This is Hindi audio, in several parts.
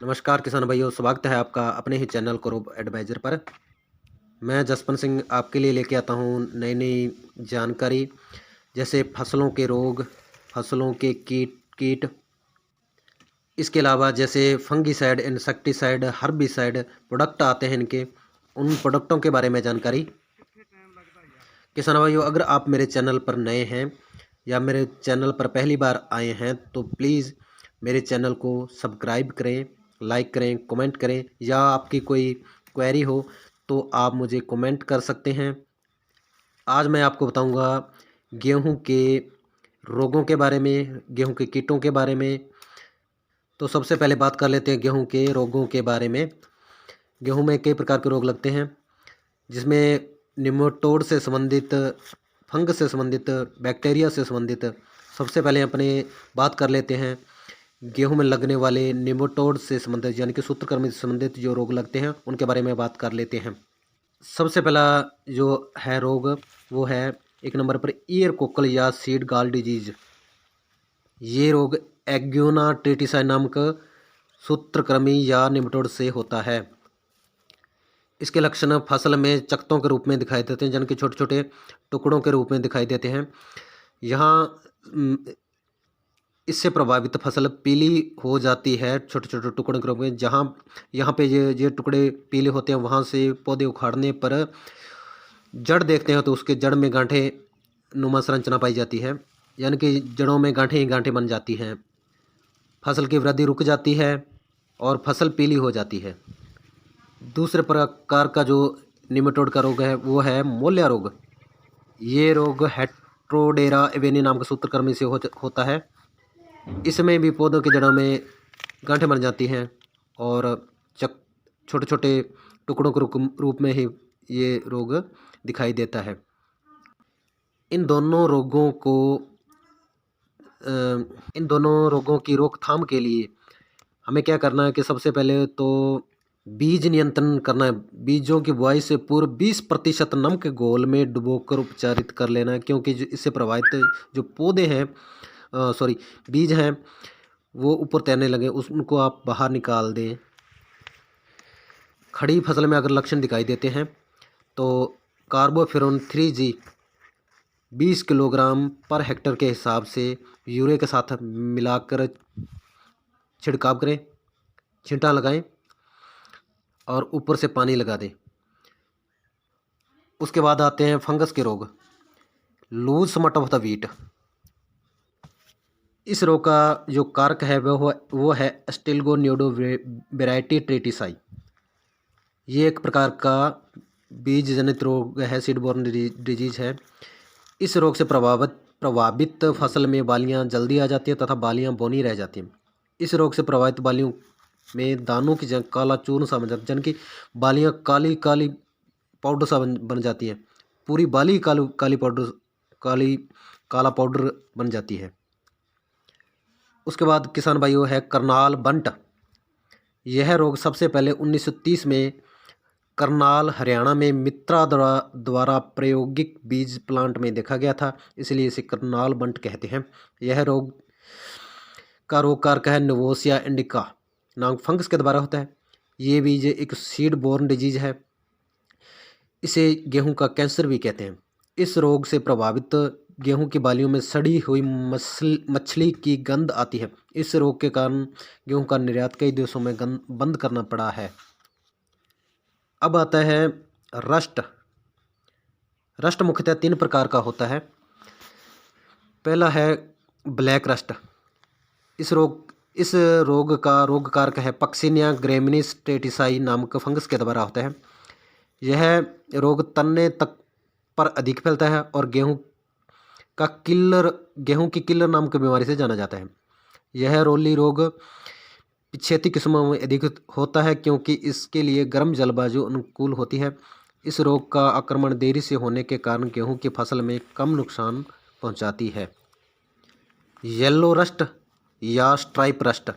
नमस्कार किसान भाइयों, स्वागत है आपका अपने ही चैनल क्रॉप एडवाइज़र पर। मैं जसपन सिंह आपके लिए लेके आता हूँ नई नई जानकारी, जैसे फसलों के रोग, फसलों के कीट, इसके अलावा जैसे फंगीसाइड, इंसेक्टिसाइड, हर्बिसाइड प्रोडक्ट आते हैं इनके, उन प्रोडक्टों के बारे में जानकारी। किसान भाइयों, अगर आप मेरे चैनल पर नए हैं या मेरे चैनल पर पहली बार आए हैं तो प्लीज़ मेरे चैनल को सब्सक्राइब करें, लाइक करें, कमेंट करें, या आपकी कोई क्वेरी हो तो आप मुझे कमेंट कर सकते हैं। आज मैं आपको बताऊंगा गेहूं के रोगों के बारे में, गेहूं के कीटों के बारे में। तो सबसे पहले बात कर लेते हैं गेहूं के रोगों के बारे में। गेहूं में कई प्रकार के रोग लगते हैं, जिसमें निमेटोड से संबंधित, फंगस से संबंधित, बैक्टीरिया से संबंधित। सबसे पहले अपने बात कर लेते हैं गेहूं में लगने वाले निमेटोड से संबंधित, यानी कि सूत्रकृमि से संबंधित जो रोग लगते हैं उनके बारे में बात कर लेते हैं। सबसे पहला जो है रोग वो है एक नंबर पर ईयर कोकल या सीड गॉल डिजीज। ये रोग एग्योना ट्रेटिसाई नामक सूत्रकृमि या निमेटोड से होता है। इसके लक्षण फसल में चकत्तों के रूप में दिखाई देते हैं, जिनके छोटे छोटे टुकड़ों के रूप में दिखाई देते हैं। यहाँ इससे प्रभावित फसल पीली हो जाती है, छोटे छोटे टुकड़ों के रूप में। जहाँ यहाँ पे ये टुकड़े पीले होते हैं, वहाँ से पौधे उखाड़ने पर जड़ देखते हैं तो उसके जड़ में गांठे नुमा संरचना पाई जाती है, यानी कि जड़ों में गांठें ही गांठें बन जाती हैं। फसल की वृद्धि रुक जाती है और फसल पीली हो जाती है। दूसरे प्रकार का जो निमेटोड का रोग है वो है मोलिया रोग। ये रोग हेट्रोडेरा एवेनी नाम के सूत्रकृमि से होता है। इसमें भी पौधों की जड़ों में गांठें बन जाती हैं और छोटे छोटे टुकड़ों के रूप में ही ये रोग दिखाई देता है। इन दोनों रोगों की रोकथाम के लिए हमें क्या करना है कि सबसे पहले तो बीज नियंत्रण करना है। बीजों की बुआई से पूर्व 20% नमक के घोल में डुबोकर उपचारित कर लेना है, क्योंकि इससे प्रभावित जो पौधे हैं, बीज हैं, वो ऊपर तैरने लगे, उनको आप बाहर निकाल दें। खड़ी फसल में अगर लक्षण दिखाई देते हैं तो carbofuran 3G 20 kilogram per hectare के हिसाब से यूरिया के साथ मिलाकर छिड़काव करें, छींटा लगाएं और ऊपर से पानी लगा दें। उसके बाद आते हैं फंगस के रोग, loose smut of the wheat. इस रोग का जो कारक है वो है एस्टिलगोनियोडो वेराइटी ट्रेटिसाई। ये एक प्रकार का बीज जनित रोग है, सीडबोर्न डिजीज है। इस रोग से प्रभावित फसल में बालियां जल्दी आ जाती हैं तथा बालियां बौनी रह जाती हैं। इस रोग से प्रभावित बालियों में दानों की जगह काला चूर्ण सा बन जाता है, जिनकी बालियां काली काली पाउडर सा बन जाती हैं। पूरी बाली काला पाउडर बन जाती है। उसके बाद किसान भाइयों है करनाल बंट। यह रोग सबसे पहले 1930 में करनाल हरियाणा में मित्रा द्वारा प्रायोगिक बीज प्लांट में देखा गया था, इसलिए इसे करनाल बंट कहते हैं। यह रोग कारक है निवोसिया इंडिका नाम फंगस के द्वारा होता है। ये बीज एक सीड बोर्न डिजीज है। इसे गेहूं का कैंसर भी कहते हैं। इस रोग से प्रभावित गेहूं की बालियों में सड़ी हुई मछली की गंध आती है। इस रोग के कारण गेहूं का निर्यात कई देशों में बंद करना पड़ा है। अब आता है रस्ट। रस्ट मुख्यतः 3 प्रकार का होता है। पहला है ब्लैक रस्ट। इस रोग का रोग कारक है पक्सिनिया ग्रेमिनिस ट्रेटिसाई नामक फंगस के द्वारा होता है। यह रोग तने तक पर अधिक फैलता है और गेहूं की किलर नाम की बीमारी से जाना जाता है। यह रोली रोग पिछेती किस्मों में अधिक होता है, क्योंकि इसके लिए गर्म जलवायु अनुकूल होती है। इस रोग का आक्रमण देरी से होने के कारण गेहूं की फसल में कम नुकसान पहुंचाती है। येलो रस्ट या स्ट्राइप रस्ट।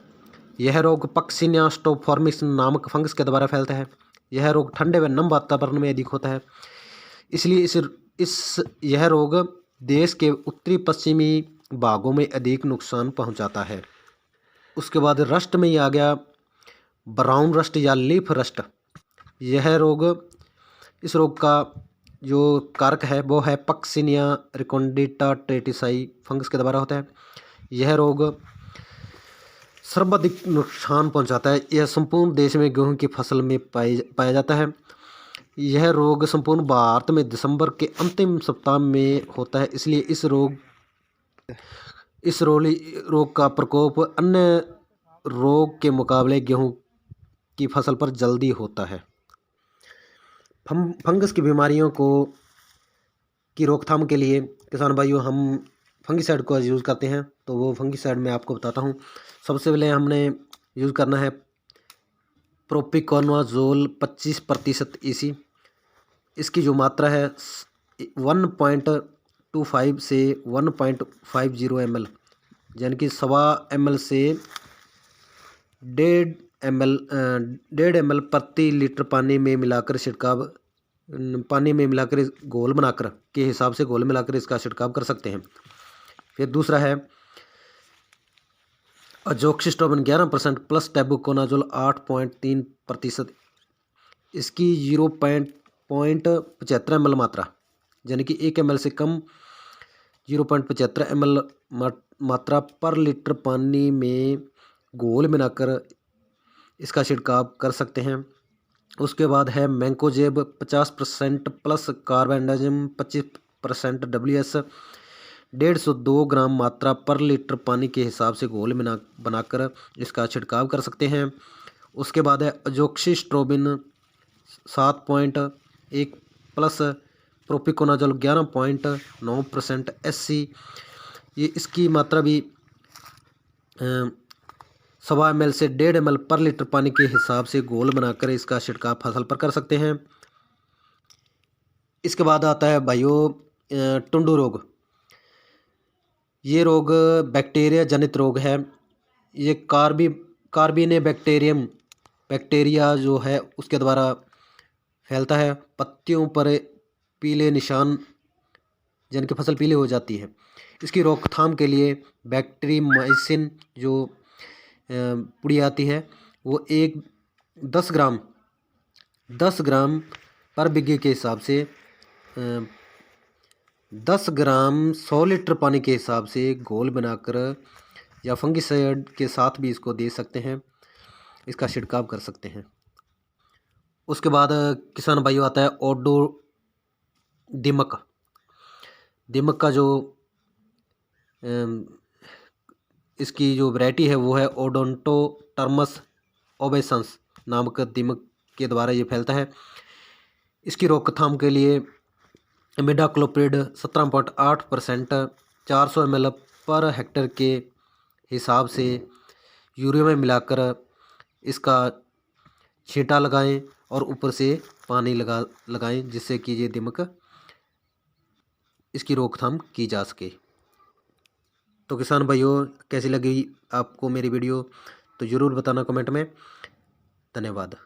यह रोग पक्सिनिया स्टोफॉर्मिस नामक फंगस के द्वारा फैलता है। यह रोग ठंडे व नम वातावरण में अधिक होता है, इसलिए यह रोग देश के उत्तरी पश्चिमी भागों में अधिक नुकसान पहुंचाता है। उसके बाद रस्ट में ही आ गया ब्राउन रस्ट या लीफ रस्ट। यह रोग, इस रोग का जो कारक है वो है पक्सिनिया रिकोंडिटा ट्रेटिसाई फंगस के द्वारा होता है। यह रोग सर्वाधिक नुकसान पहुंचाता है। यह संपूर्ण देश में गेहूं की फसल में पाया जाता है। यह रोग संपूर्ण भारत में दिसंबर के अंतिम सप्ताह में होता है, इसलिए इस रोग का प्रकोप अन्य रोग के मुकाबले गेहूं की फसल पर जल्दी होता है। फंगस की बीमारियों की रोकथाम के लिए किसान भाइयों हम फंगिसाइड को यूज़ करते हैं। तो वो फंगिसाइड मैं आपको बताता हूँ। सबसे पहले हमने यूज़ करना है प्रोपिकोनाजोल 25% EC। इसकी जो मात्रा है 1.25 से 1.50 ml, यानी कि 1.25 ml से 1.5 ml प्रति लीटर पानी में मिलाकर घोल बनाकर के हिसाब से घोल मिलाकर इसका छिड़काव कर सकते हैं। फिर दूसरा है अजोक्सिस्ट्रोबिन 11% प्लस टेबुकोनाजोल 8.3%। इसकी 0.75 ml मात्रा, यानी कि 1 ml से कम 0.75 ml मात्रा पर लीटर पानी में घोल मिलाकर इसका छिड़काव कर सकते हैं। उसके बाद है मैंकोजेब 50% प्लस कार्बेंडाजिम 25% WS 150 ग्राम मात्रा पर लीटर पानी के हिसाब से घोल बनाकर इसका छिड़काव कर सकते हैं। उसके बाद है अजोक्सिस्ट्रोबिन 7.1 प्लस प्रोपिकोनाजोल 11.9% SC। ये इसकी मात्रा भी 1.25 ml से 1.5 ml पर लीटर पानी के हिसाब से घोल बनाकर इसका छिड़काव फसल पर कर सकते हैं। इसके बाद आता है भाइयों टुंडू रोग। ये रोग बैक्टीरिया जनित रोग है। ये कार्बिने बैक्टीरिया जो है उसके द्वारा फैलता है। पत्तियों पर पीले निशान, यानी कि फसल पीली हो जाती है। इसकी रोकथाम के लिए बैक्टीरियमाइसिन जो पुड़ी आती है वो 10 ग्राम पर बीघे के हिसाब से 10 ग्राम 100 लीटर पानी के हिसाब से घोल बनाकर या फंगिसाइड के साथ भी इसको दे सकते हैं, इसका छिड़काव कर सकते हैं। उसके बाद किसान भाइयों आता है ओडो दीमक। दीमक का जो इसकी जो वैरायटी है वो है ओडोंटोटर्मस ओबेसंस नामक दीमक के द्वारा ये फैलता है। इसकी रोकथाम के लिए इमिडाक्लोप्रिड 17.8% 400 ml पर हेक्टेयर के हिसाब से यूरिया में मिलाकर इसका छींटा लगाएं और ऊपर से पानी लगाएं, जिससे कि ये दीमक इसकी रोकथाम की जा सके। तो किसान भाइयों कैसी लगी आपको मेरी वीडियो तो ज़रूर बताना कमेंट में। धन्यवाद।